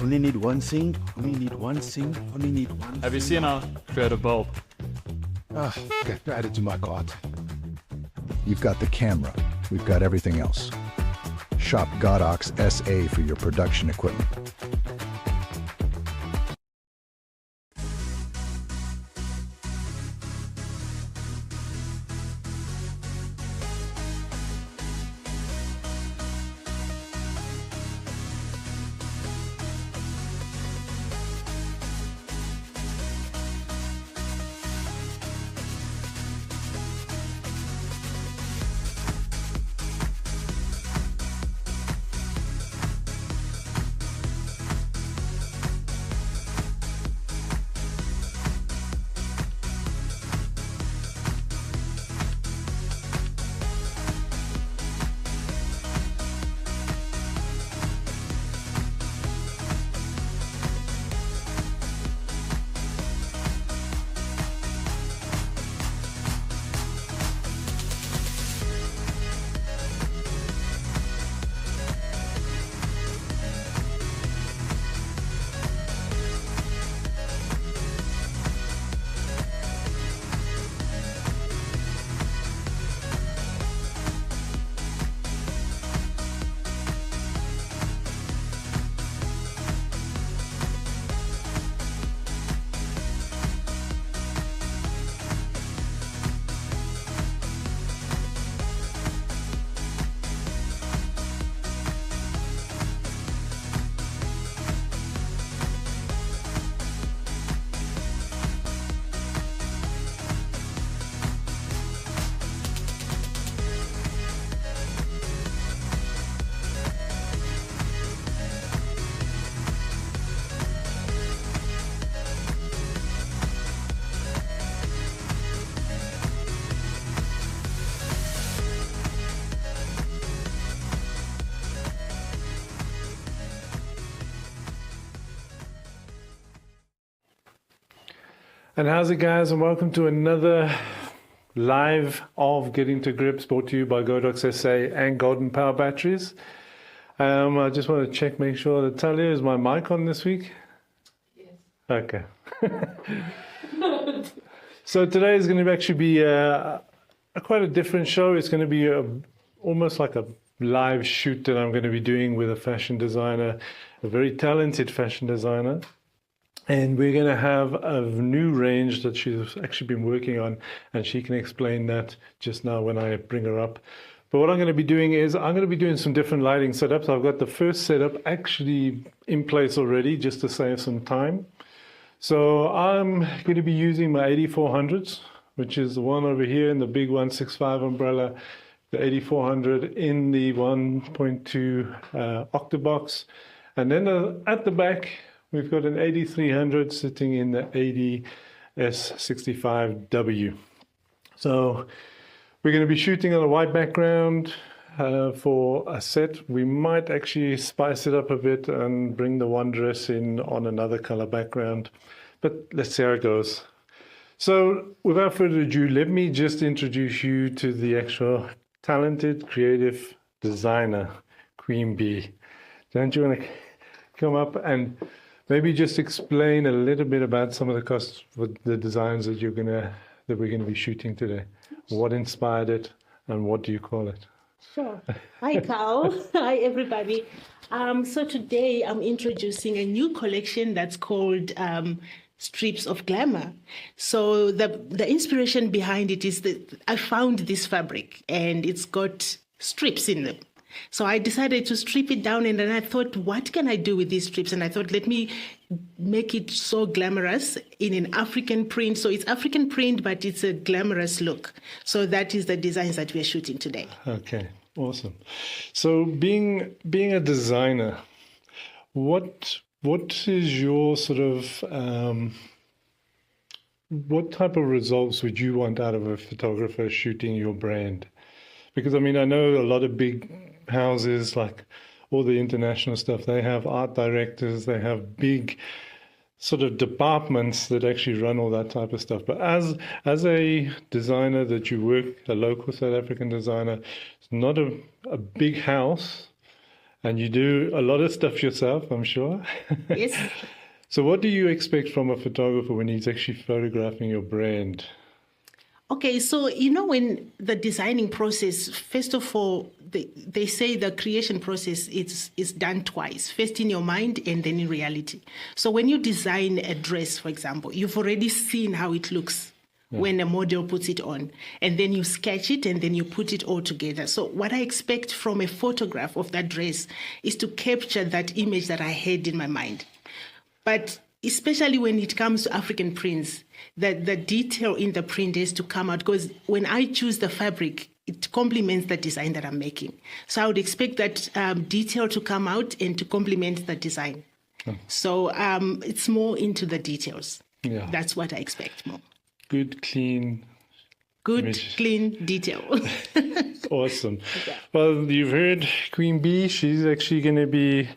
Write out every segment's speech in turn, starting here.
Only need one sink, only need one sink, only need one. Have you seen our creative bulb? Okay, add it to my cart. You've got the camera. We've got everything else. Shop Godox SA for your production equipment. And how's it, guys, and welcome to another live of Getting to Grips, brought to you by Godox SA and Golden Power Batteries. I just want to check, make sure that Talia, is my mic on this week? Yes. Okay. So today is going to actually be quite a different show. It's going to be almost like a live shoot that I'm going to be doing with a fashion designer, a very talented fashion designer. And we're going to have a new range that she's actually been working on, and she can explain that just now when I bring her up. But what I'm going to be doing is I'm going to be doing some different lighting setups. I've got the first setup actually in place already, just to save some time. So I'm going to be using my 8400s, which is the one over here in the big 165 umbrella, the 8400 in the 1.2 octabox. And then at the back, we've got an AD300 sitting in the AD-S65W. So we're going to be shooting on a white background for a set. We might actually spice it up a bit and bring the one dress in on another color background, but let's see how it goes. So without further ado, let me just introduce you to the actual talented, creative designer, Queen B. Don't you want to come up and maybe just explain a little bit about some of the designs that we're going to be shooting today? What inspired it, and what do you call it? Sure. Hi, Carl. Hi, everybody. So today I'm introducing a new collection that's called Strips of Glamour. So the inspiration behind it is that I found this fabric and it's got strips in them. So I decided to strip it down, and then I thought, what can I do with these strips? And I thought, let me make it so glamorous in an African print. So it's African print, but it's a glamorous look. So that is the designs that we're shooting today. Okay, awesome. So being a designer, what is your sort of, what type of results would you want out of a photographer shooting your brand? Because, I mean, I know a lot of big houses, like all the international stuff, they have art directors, they have big sort of departments that actually run all that type of stuff. But as a designer that you work, a local South African designer, it's not a big house, And you do a lot of stuff yourself, I'm sure. Yes. So what do you expect from a photographer when he's actually photographing your brand? Okay, so when the designing process, first of all, they say the creation process is done twice, first in your mind and then in reality. So when you design a dress, for example, you've already seen how it looks when a model puts it on, and then you sketch it and then you put it all together. So what I expect from a photograph of that dress is to capture that image that I had in my mind. But especially when it comes to African prints, the detail in the print has to come out, because when I choose the fabric, it complements the design that I'm making. So I would expect that detail to come out and to complement the design. So it's more into the details. Yeah. That's what I expect more. Good, clean. Clean detail. Awesome. Well, you've heard Queen B. She's actually going to be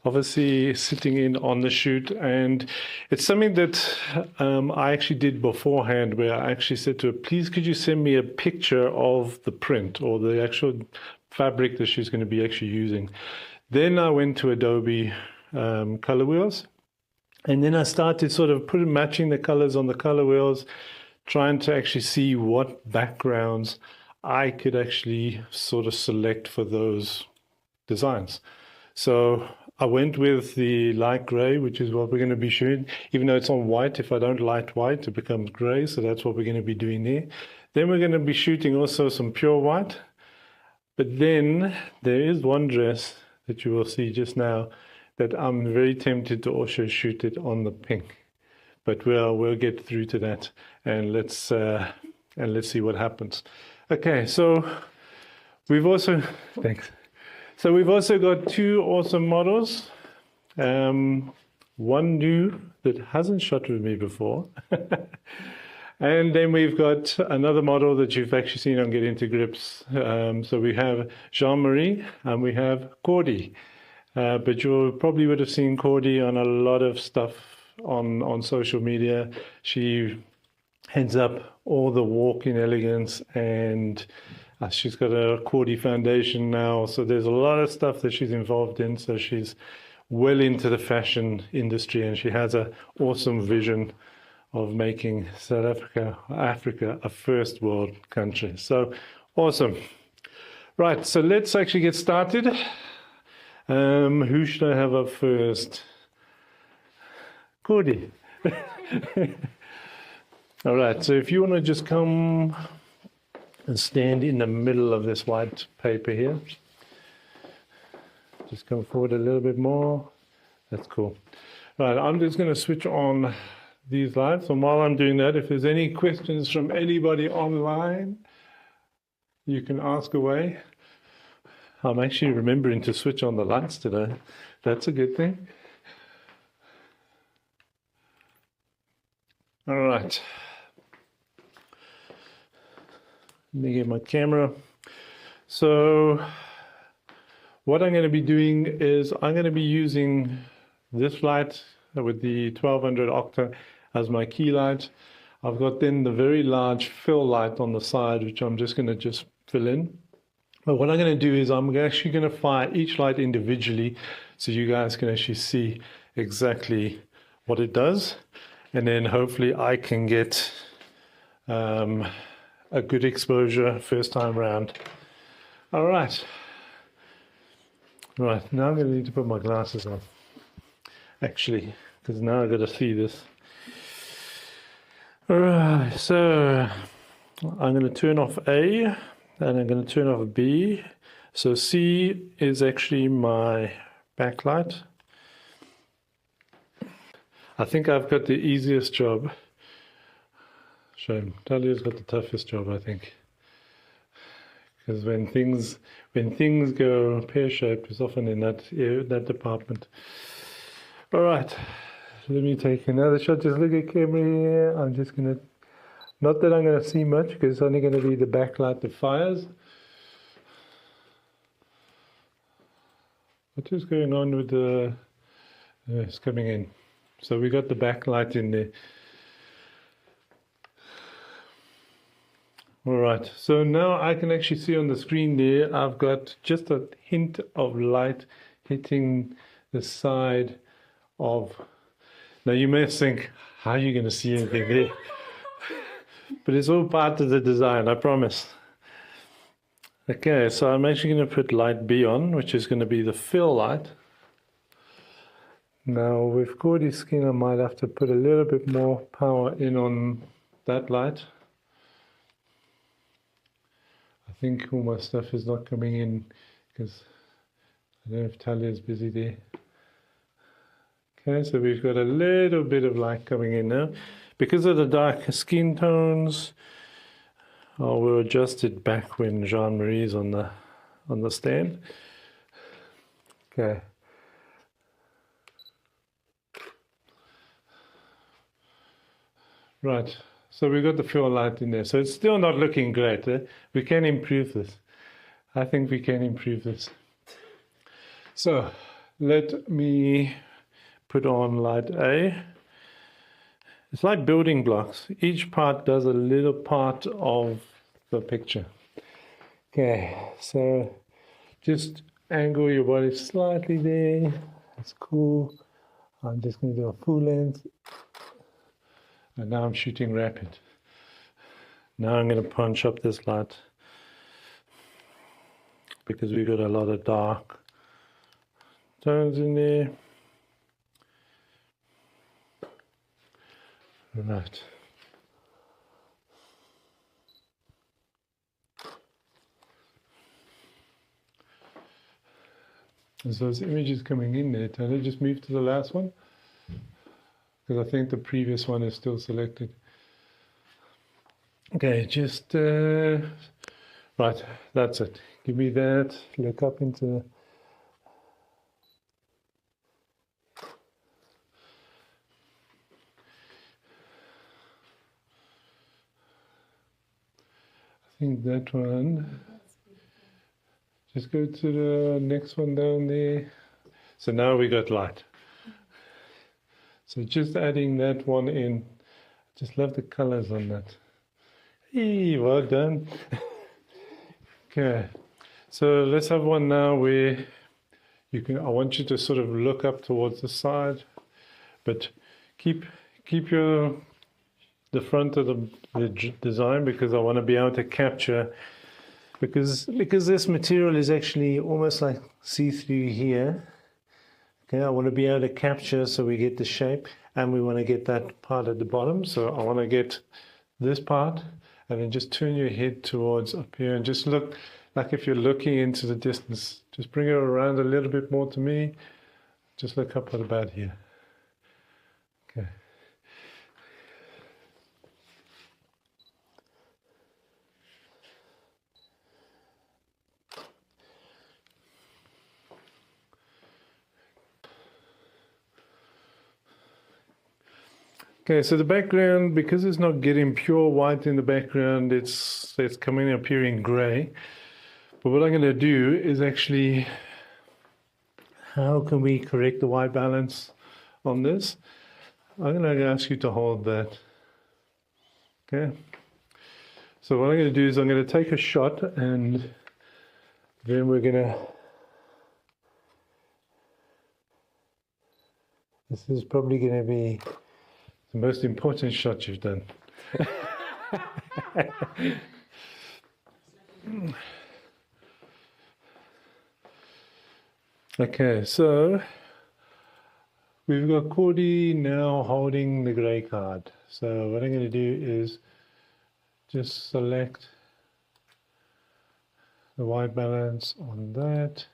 obviously sitting in on the shoot, and it's something that I actually did beforehand, where I actually said to her, please could you send me a picture of the print or the actual fabric that she's going to be actually using. Then I went to Adobe color wheels, and then I started sort of matching the colors on the color wheels, trying to actually see what backgrounds I could actually sort of select for those designs. So I went with the light gray, which is what we're going to be shooting. Even though it's on white, if I don't light white, it becomes gray. So that's what we're going to be doing there. Then we're going to be shooting also some pure white. But then there is one dress that you will see just now that I'm very tempted to also shoot it on the pink. But we'll get through to that, and let's see what happens. Okay, so we've also So we've also got two awesome models. One new that hasn't shot with me before. And then we've got another model that you've actually seen on Get Into Grips. So we have Juan Mari and we have Cordi. But you probably would have seen Cordi on a lot of stuff on social media. She heads up all the walk-in elegance, and she's got a Cordi foundation now, so there's a lot of stuff that she's involved in. So she's well into the fashion industry, and she has an awesome vision of making South Africa a first world country. So awesome. Right, so let's actually get started. Who should I have up first? Cordi. All right, so if you want to just come and stand in the middle of this white paper here. Just come forward a little bit more. That's cool. Right, I'm just going to switch on these lights. And while I'm doing that, if there's any questions from anybody online, you can ask away. I'm actually remembering to switch on the lights today. That's a good thing. All right. Let me get my camera. So what I'm going to be doing is I'm going to be using this light with the 1200 octa as my key light. I've got then the very large fill light on the side, which I'm just going to fill in. But what I'm going to do is I'm actually going to fire each light individually so you guys can actually see exactly what it does. And then hopefully I can get a good exposure first time around. All right. Right, now I'm going to need to put my glasses on. Actually, because now I've got to see this. All right, so I'm going to turn off A, and I'm going to turn off B. So C is actually my backlight. I think I've got the easiest job. Shame. Talia's got the toughest job, I think. Because when things go pear-shaped, it's often in that department. All right, let me take another shot. Just look at camera here. I'm just gonna, not that I'm gonna see much, because it's only gonna be the backlight that fires. What is going on with the? It's coming in. So we got the backlight in there. All right, so now I can actually see on the screen there, I've got just a hint of light hitting the side of. Now you may think, how are you going to see anything there? But it's all part of the design, I promise. Okay, so I'm actually going to put light B on, which is going to be the fill light. Now with Cordi's skin, I might have to put a little bit more power in on that light. I think all my stuff is not coming in because I don't know if Talia is busy there. Okay, so we've got a little bit of light coming in now. Because of the darker skin tones, we'll adjust it back when Jean Marie is on the stand. Okay. Right, so we've got the fill light in there. So it's still not looking great. We can improve this. I think we can improve this. So let me put on light A. It's like building blocks. Each part does a little part of the picture. Okay, so just angle your body slightly there. That's cool. I'm just going to do a full length. And now I'm shooting rapid. Now I'm going to punch up this light because we've got a lot of dark tones in there. Right. There's those images coming in there. Can I just move to the last one? Because I think the previous one is still selected. Okay, just right, that's it. Give me that, look up into I think that one. Just go to the next one down there. So now we got light. So just adding that one in. Just love the colors on that. Hey, well done. Okay, so let's have one now where you can. I want you to sort of look up towards the side, but keep the front of the design because I want to be able to capture. Because this material is actually almost like see-through here. Okay, I want to be able to capture so we get the shape, and we want to get that part at the bottom. So I want to get this part, and then just turn your head towards up here and just look like if you're looking into the distance. Just bring it around a little bit more to me. Just look up at about here. Okay. Okay, so the background, because it's not getting pure white in the background, it's coming appearing gray. But what I'm going to do is actually, how can we correct the white balance on this? I'm going to ask you to hold that. Okay. So what I'm going to do is I'm going to take a shot, and then we're going to. This is probably going to be the most important shot you've done. Okay, so we've got Cordi now holding the grey card. So what I'm going to do is just select the white balance on that.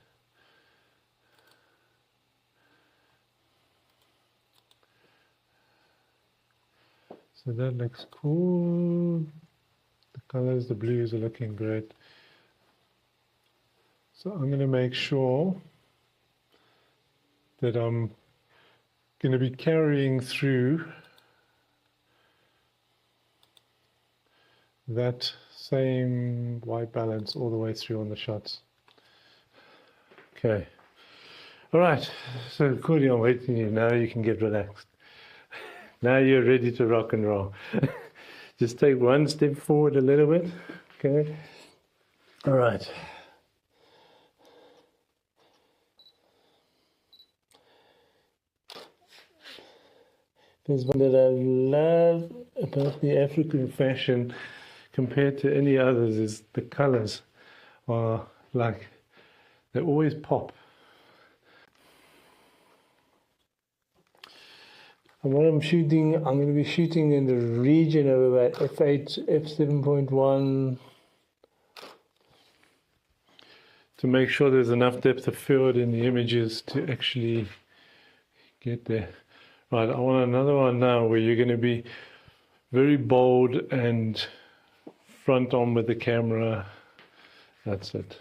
So that looks cool. The colors, the blues are looking great. So I'm going to make sure that I'm going to be carrying through that same white balance all the way through on the shots. Okay. All right. So Cordi, I'm waiting you. Now you can get relaxed. Now you're ready to rock and roll. Just take one step forward a little bit. Okay. All right. There's one that I love about the African fashion compared to any others is the colors are like, they always pop. And what I'm shooting, I'm going to be shooting in the region of about f8, f7.1 to make sure there's enough depth of field in the images to actually get there. Right, I want another one now where you're going to be very bold and front on with the camera. That's it.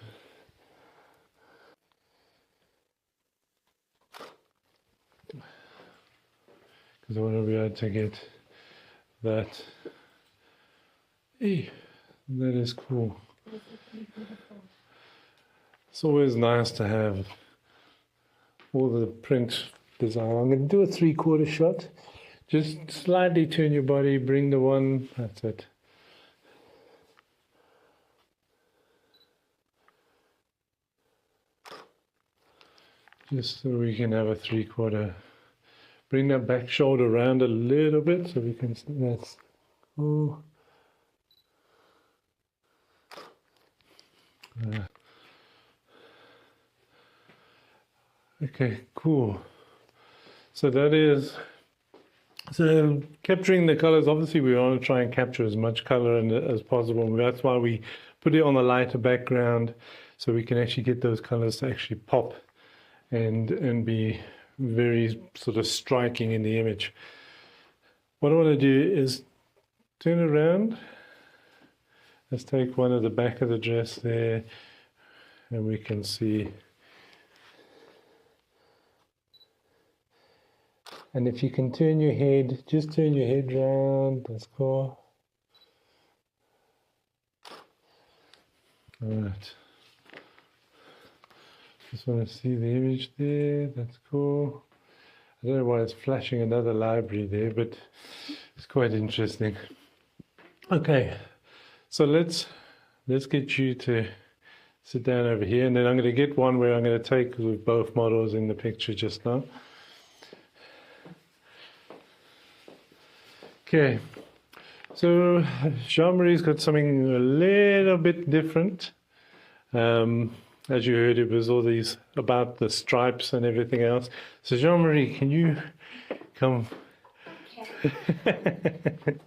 Because I want to be able to get that. Hey, that is cool. It's always nice to have all the print design. I'm going to do a 3/4 shot. Just slightly turn your body, bring the one, that's it. Just so we can have a 3/4. Bring that back shoulder around a little bit so we can see that's cool. Okay, cool. So that is, so capturing the colors, obviously we want to try and capture as much color as possible. That's why we put it on a lighter background so we can actually get those colors to actually pop and be very sort of striking in the image. What I want to do is turn around. Let's take one at the back of the dress there and we can see. And if you can turn your head, just turn your head round, that's cool. All right. Just want to see the image there, that's cool. I don't know why it's flashing another library there, but it's quite interesting. Okay, so let's get you to sit down over here, and then I'm going to get one where I'm going to take with both models in the picture just now. Okay, so Juan Mari's got something a little bit different. As you heard, it was all these about the stripes and everything else. So Juan Mari, can you come? Okay.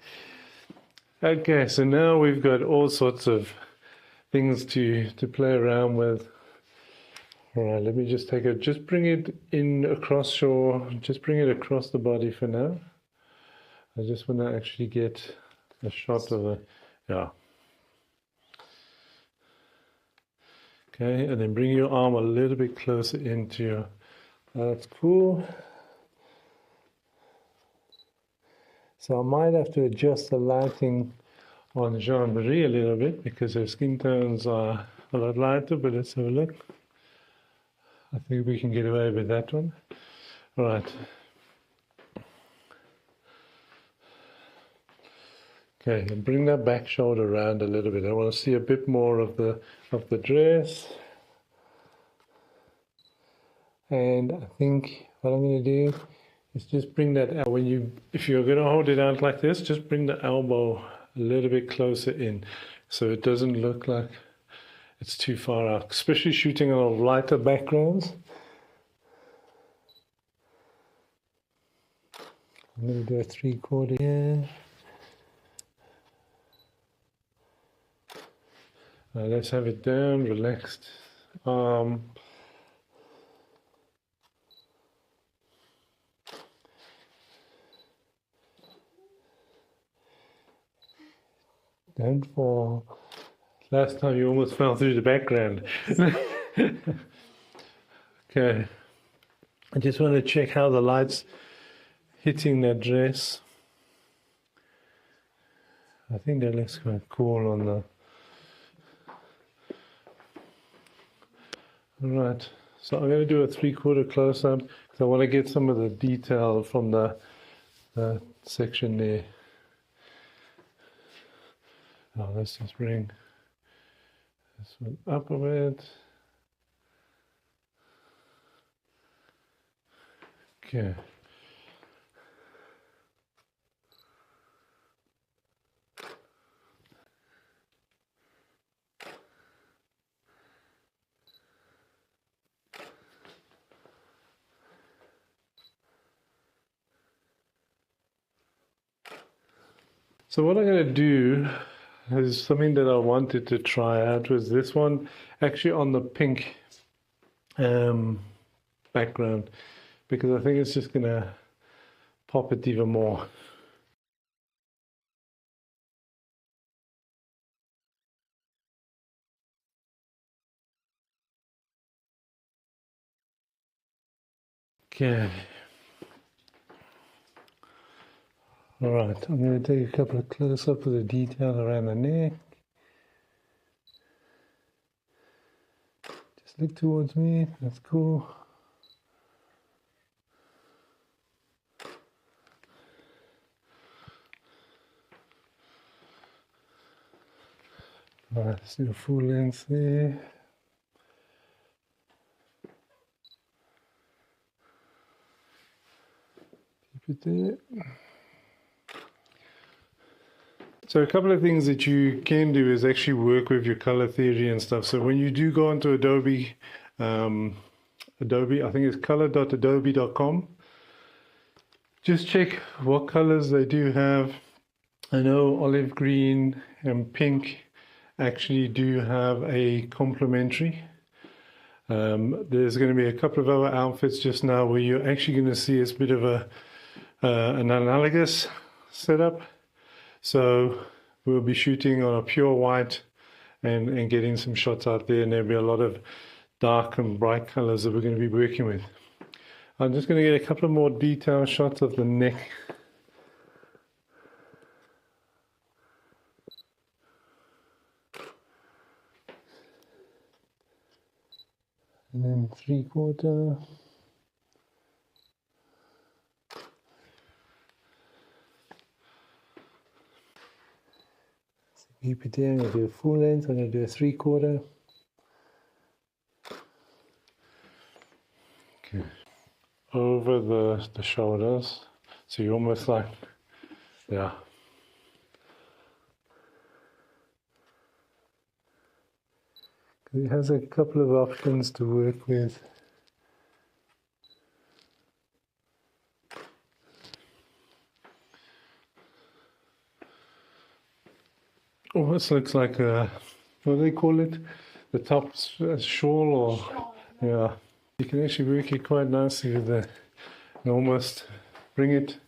Okay, so now we've got all sorts of things to play around with. All right, let me just take it. Just bring it in across just bring it across the body for now. I just want to actually get a shot of it. Yeah. Okay, and then bring your arm a little bit closer into your, that's cool. So I might have to adjust the lighting on Juan Mari a little bit because her skin tones are a lot lighter, but let's have a look. I think we can get away with that one. All right. Okay, and bring that back shoulder around a little bit. I want to see a bit more of the dress. And I think what I'm going to do is just bring that out. If you're going to hold it out like this, just bring the elbow a little bit closer in so it doesn't look like it's too far out, especially shooting on lighter backgrounds. I'm going to do a 3/4 here. Let's have it down, relaxed arm. Don't fall. Last time you almost fell through the background. Okay. I just want to check how the light's hitting that dress. I think that looks quite cool on the... Alright, so I'm going to do a 3/4 close-up because I want to get some of the detail from the section there. Oh, let's just bring This one up a bit. Okay. So what I'm going to do is something that I wanted to try out was this one, actually on the pink background, because I think it's just going to pop it even more. Okay. All right, I'm going to take a couple of close-ups of the detail around the neck. Just look towards me, that's cool. All right, let's do a full length there. Keep it there. So a couple of things that you can do is actually work with your color theory and stuff. So when you do go onto Adobe, I think it's color.adobe.com, just check what colors they do have. I know olive green and pink actually do have a complementary. There's going to be a couple of other outfits just now where you're actually going to see it's a bit of an analogous setup. So we'll be shooting on a pure white and getting some shots out there, and there'll be a lot of dark and bright colors that we're going to be working with. I'm just going to get a couple of more detailed shots of the neck. And then 3/4. Keep it there. I'm going to do a full length. I'm going to do a 3/4. Okay. Over the shoulders. So you're almost like, yeah. It has a couple of options to work with. Almost looks like a, what do they call it? The top shawl or, yeah. You can actually work it quite nicely with that. And almost bring it,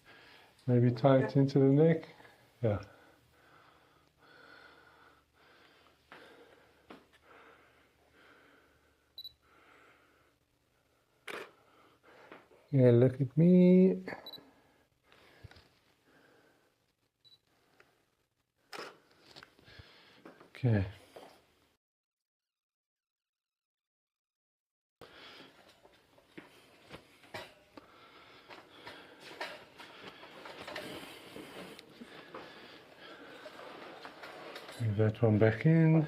maybe tie it into the neck. Yeah. Yeah, look at me. Okay. Move that one back in.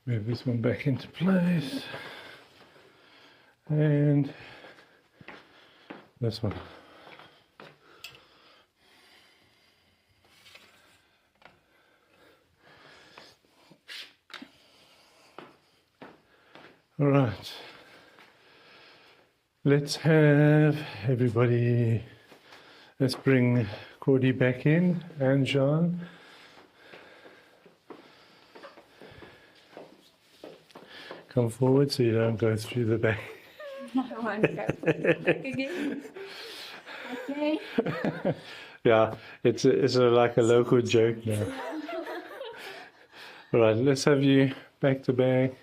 Move this one back into place. And this one. All right. Let's have everybody, let's bring Cordi back in and Jean. Come forward so you don't go through the back. I want to go back again. Okay. Yeah, it's like a local joke now. All right, let's have you back to back.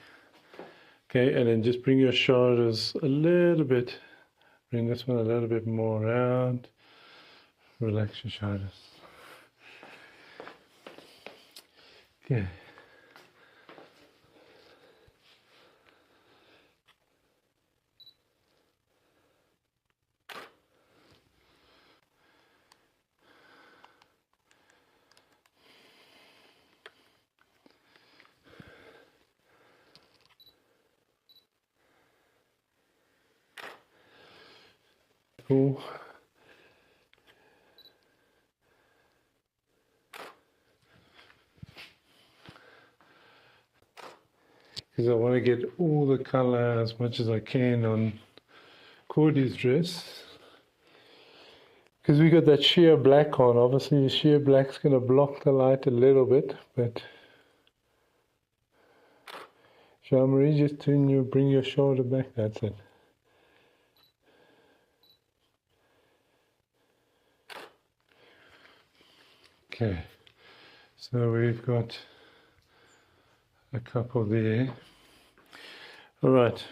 Okay, and then just bring your shoulders a little bit. Bring this one a little bit more around. Relax your shoulders. Okay. cool. Because I want to get all the color as much as I can on Cordi's dress. Because we got that sheer black on. Obviously the sheer black's going to block the light a little bit, but Juan Mari, just bring your shoulder back, that's it. Okay, so we've got a couple there. All right,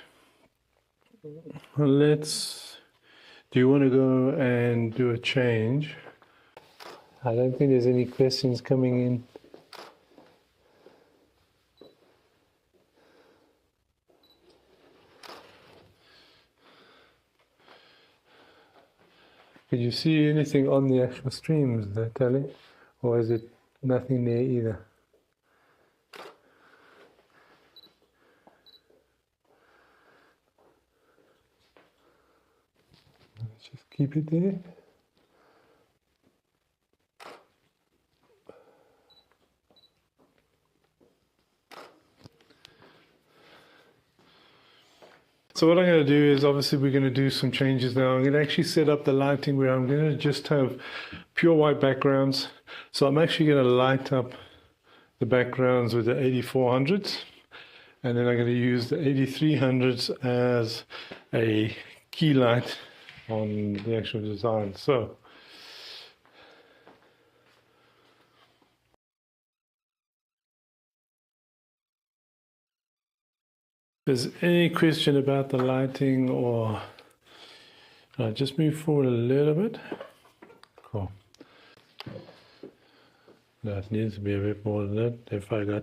well, do you want to go and do a change? I don't think there's any questions coming in. Did you see anything on the actual streams there, Tally? Or is it nothing there either? Let's just keep it there. So what I'm going to do is, obviously we're going to do some changes now. I'm going to actually set up the lighting where I'm going to just have pure white backgrounds. So I'm actually going to light up the backgrounds with the 8400s. And then I'm going to use the 8300s as a key light on the actual design. So if there's any question about the lighting, or just move forward a little bit. Cool. That needs to be a bit more than that. I'm going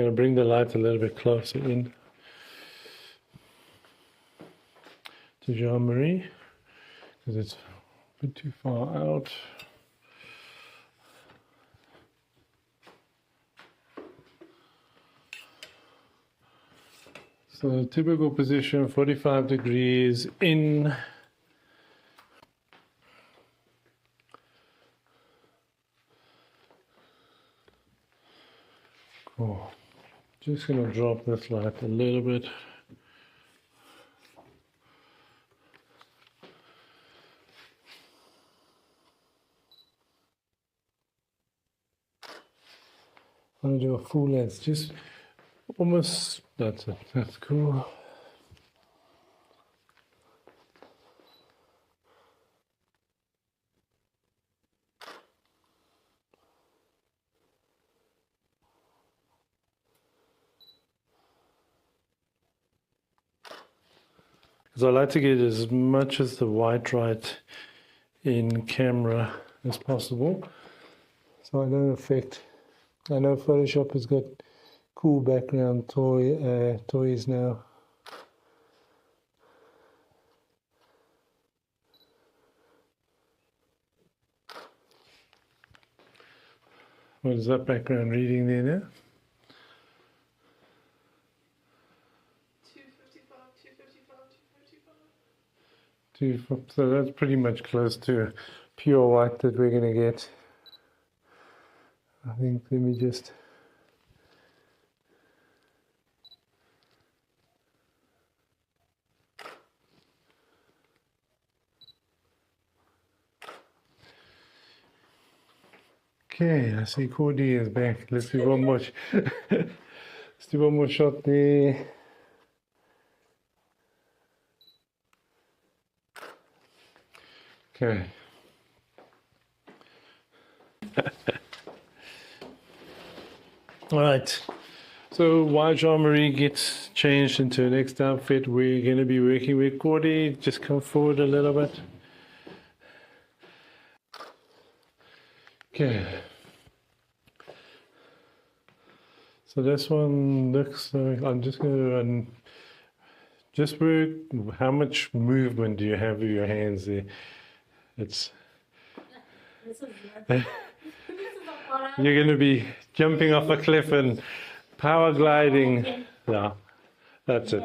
to bring the light a little bit closer in to Juan Mari, because it's a bit too far out. So typical position, 45 degrees in. Cool. Just going to drop this light a little bit. I'm going to do a full length, just almost, that's it, that's cool. Because I like to get as much as the white right in camera as possible, so I don't affect. I know Photoshop has got cool background toys now. What is that background reading there now? 255. So that's pretty much close to pure white that we're going to get. I think, let me just... Okay, I see Cordi is back. Let's do one more. Let's do one more shot there. Okay. All right. So while Juan Mari gets changed into the next outfit, we're going to be working with Cordi. Just come forward a little bit. Okay. So this one looks like, I'm just going to run, just work, how much movement do you have with your hands there? It's, you're going to be jumping off a cliff and power gliding. Yeah, that's it.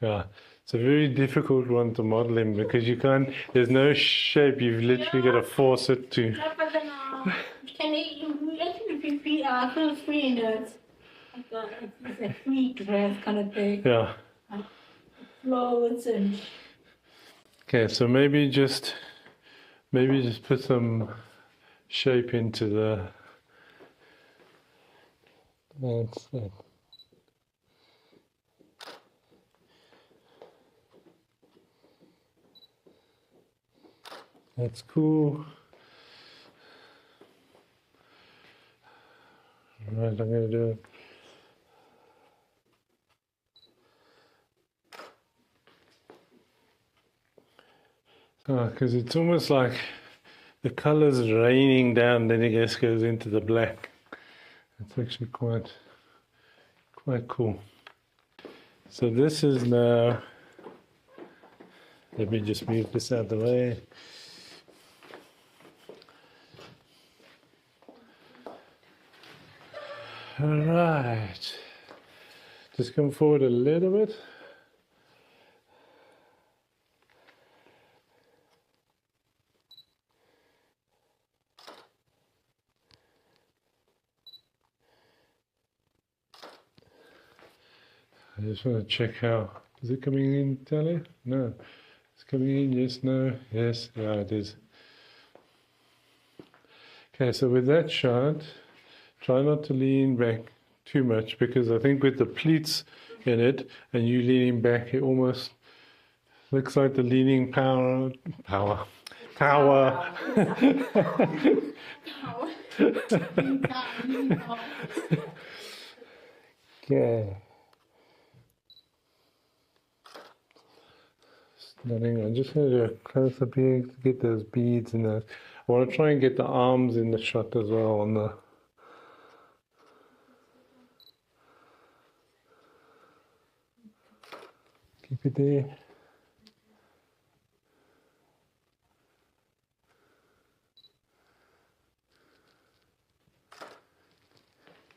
Yeah, it's a very difficult one to model him because you can't, there's no shape, you've literally got to force it to. Yeah, but then can you actually feel free in it? It's a free dress kind of thing. Yeah. Like clothes and. Okay, so maybe just put some shape into the. That's it. That's cool. All right, I'm going to do it. Because it's almost like the color's raining down, then it just goes into the black. It's actually quite cool. So this is now, let me just move this out of the way. All right, just come forward a little bit. I just want to check how, is it coming in, Tally? No. It's coming in, yes, no, yes, yeah, it is. Okay, so with that shot, try not to lean back too much because I think with the pleats in it and you leaning back, it almost looks like the leaning power. Okay. Stunning. I'm just going to do a close up here to get those beads in those. I want to try and get the arms in the shot as well on the. Keep it there.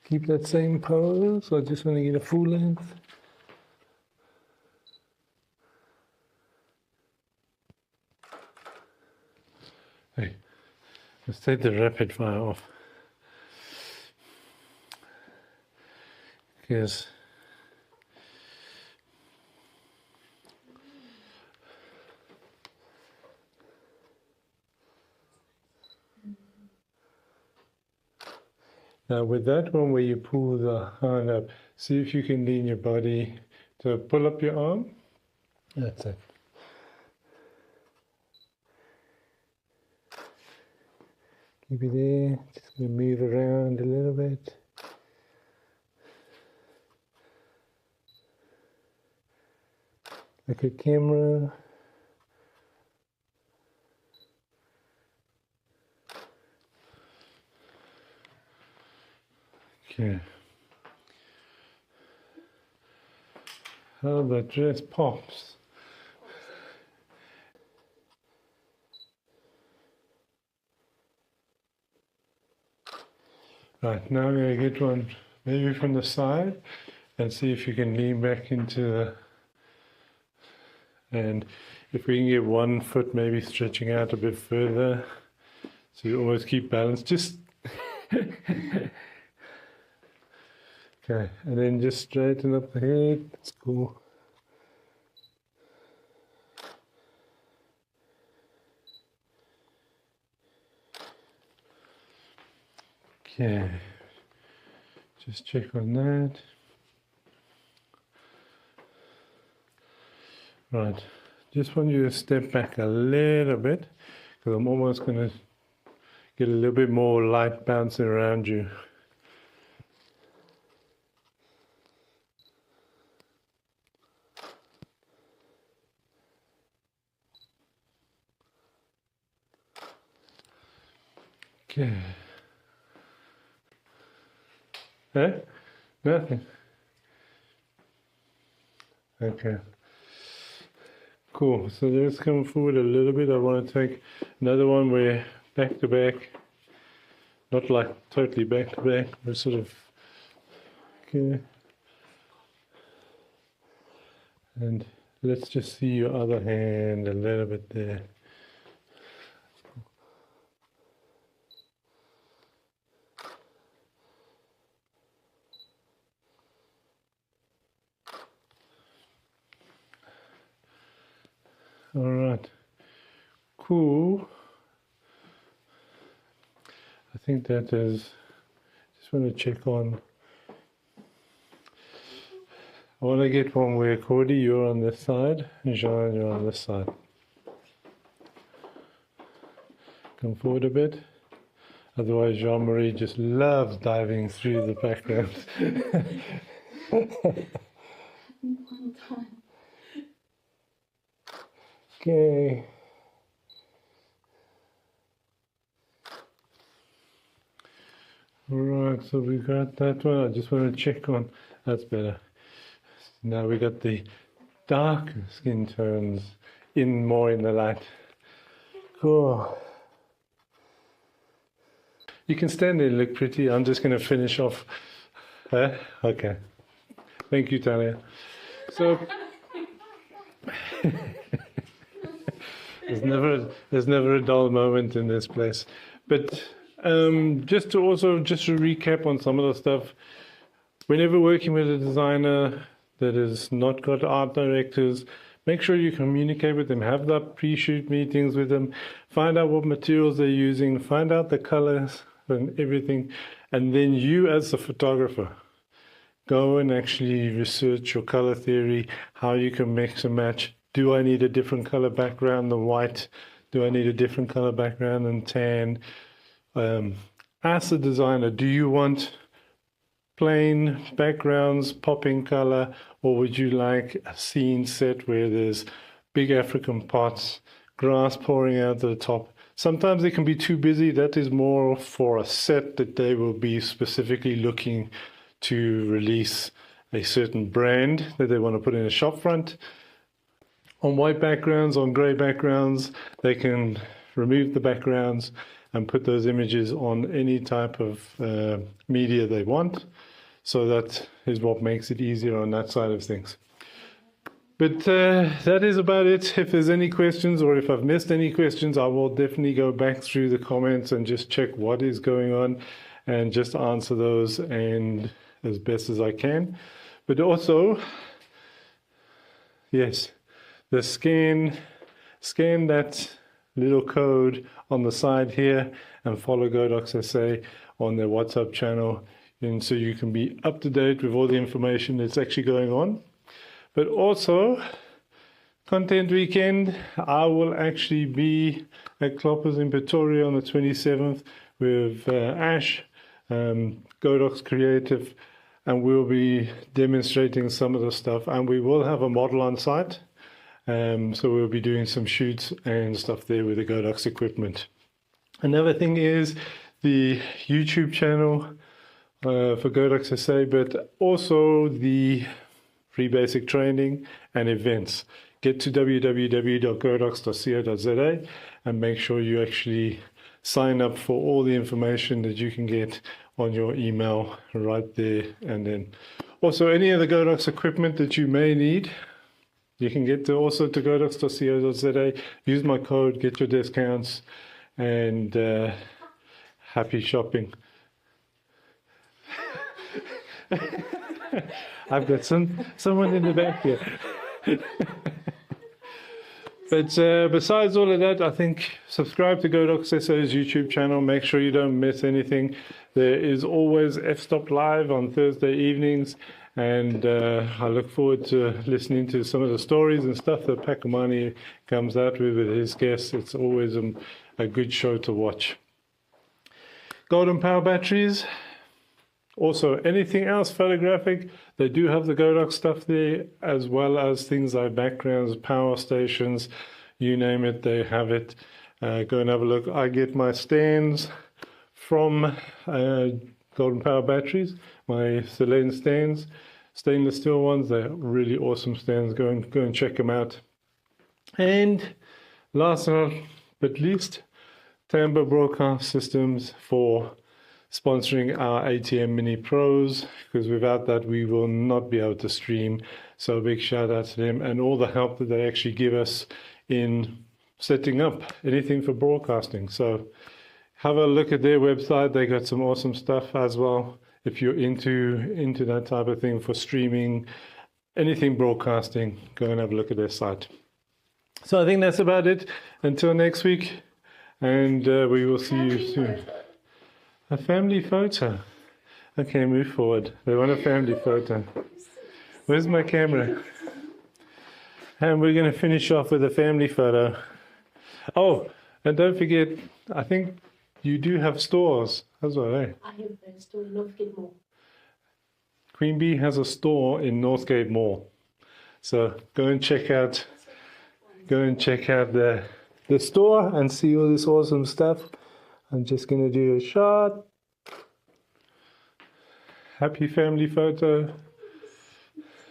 Keep that same pose. I just want to get a full length. Hey, let's take the rapid fire off. Because now with that one where you pull the hand up, see if you can lean your body to pull up your arm. That's it. Keep it there, just going to move around a little bit. Like a camera. Okay. How the dress pops. Right, now I'm going to get one maybe from the side and see if you can lean back into the, and if we can get 1 foot maybe stretching out a bit further so you always keep balance. Just okay, and then just straighten up the head. That's cool. Okay, just check on that. Right, just want you to step back a little bit because I'm almost going to get a little bit more light bouncing around you. Okay. Eh? Nothing. Okay. Cool. So let's come forward a little bit. I want to take another one where back to back, not like totally back to back, but sort of. Okay. And let's just see your other hand a little bit there. All right, cool. I think that is, just want to check on. I want to get one where Cordi, you're on this side, and Jean, you're on this side. Come forward a bit. Otherwise, Jean Marie just loves diving through the background. Okay. All right, so we got that one. I just want to check on, that's better. Now we got the dark skin tones in more in the light. Cool. You can stand there and look pretty. I'm just going to finish off. Okay. Thank you, Talia. So there's never a dull moment in this place. But just to recap on some of the stuff, whenever working with a designer that has not got art directors, make sure you communicate with them, have that pre-shoot meetings with them, find out what materials they're using, find out the colors and everything, and then you as the photographer, go and actually research your color theory, how you can mix and match. Do I need a different color background than white? Do I need a different color background than tan? As a designer, do you want plain backgrounds, popping color, or would you like a scene set where there's big African pots, grass pouring out to the top? Sometimes they can be too busy. That is more for a set that they will be specifically looking to release a certain brand that they want to put in a shop front. On white backgrounds, on gray backgrounds, they can remove the backgrounds and put those images on any type of media they want. So that is what makes it easier on that side of things. But that is about it. If there's any questions or if I've missed any questions, I will definitely go back through the comments and just check what is going on and just answer those and as best as I can. But also, yes, the scan that little code on the side here and follow Godox SA on their WhatsApp channel, and so you can be up to date with all the information that's actually going on. But also, Content Weekend, I will actually be at Kloppers in Pretoria on the 27th with Ash, Godox Creative, and we'll be demonstrating some of the stuff, and we will have a model on site. So we'll be doing some shoots and stuff there with the Godox equipment. Another thing is the YouTube channel for Godox SA, but also the free basic training and events. Get to www.godox.co.za and make sure you actually sign up for all the information that you can get on your email right there. And then also any of the Godox equipment that you may need, you can get to also to godox.co.za, use my code, get your discounts, and happy shopping. I've got someone in the back here. But besides all of that, I think subscribe to Godox SA's YouTube channel. Make sure you don't miss anything. There is always F-Stop Live on Thursday evenings. And I look forward to listening to some of the stories and stuff that Pakamani comes out with his guests. It's always a good show to watch. Golden Power batteries. Also, anything else photographic, they do have the Godox stuff there, as well as things like backgrounds, power stations, you name it, they have it. Go and have a look. I get my stands from Golden Power batteries, my Selene stands, stainless steel ones. They're really awesome stands. Go and check them out. And last but not least, Tambo broadcast systems for sponsoring our ATM Mini Pros, because without that we will not be able to stream. So a big shout out to them and all the help that they actually give us in setting up anything for broadcasting. So have a look at their website. They got some awesome stuff as well. If you're into that type of thing for streaming, anything broadcasting, go and have a look at their site. So I think that's about it. Until next week, and we will see you soon. A family photo. Okay, move forward. They want a family photo. Where's my camera? And we're going to finish off with a family photo. Oh, and don't forget, I think you do have stores as well, eh? I have a store in Northgate Mall. Queen B has a store in Northgate Mall. So go and check out the store and see all this awesome stuff. I'm just going to do a shot. Happy family photo.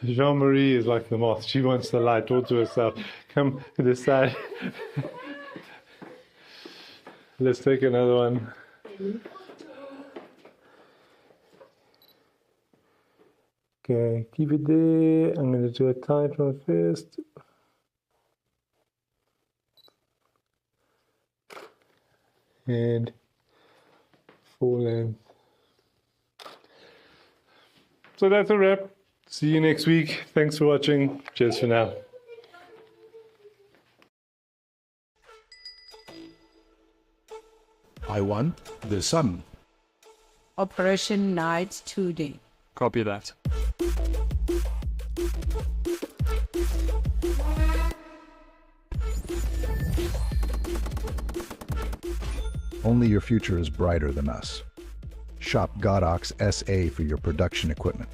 Jean Marie is like the moth. She wants the light all to herself. Come to this side. Let's take another one. Okay, keep it there. I'm going to do a tight one first. And full length. So that's a wrap. See you next week. Thanks for watching. Cheers for now. I won the sun. Operation Night 2D. Copy that. Only your future is brighter than us. Shop Godox SA for your production equipment.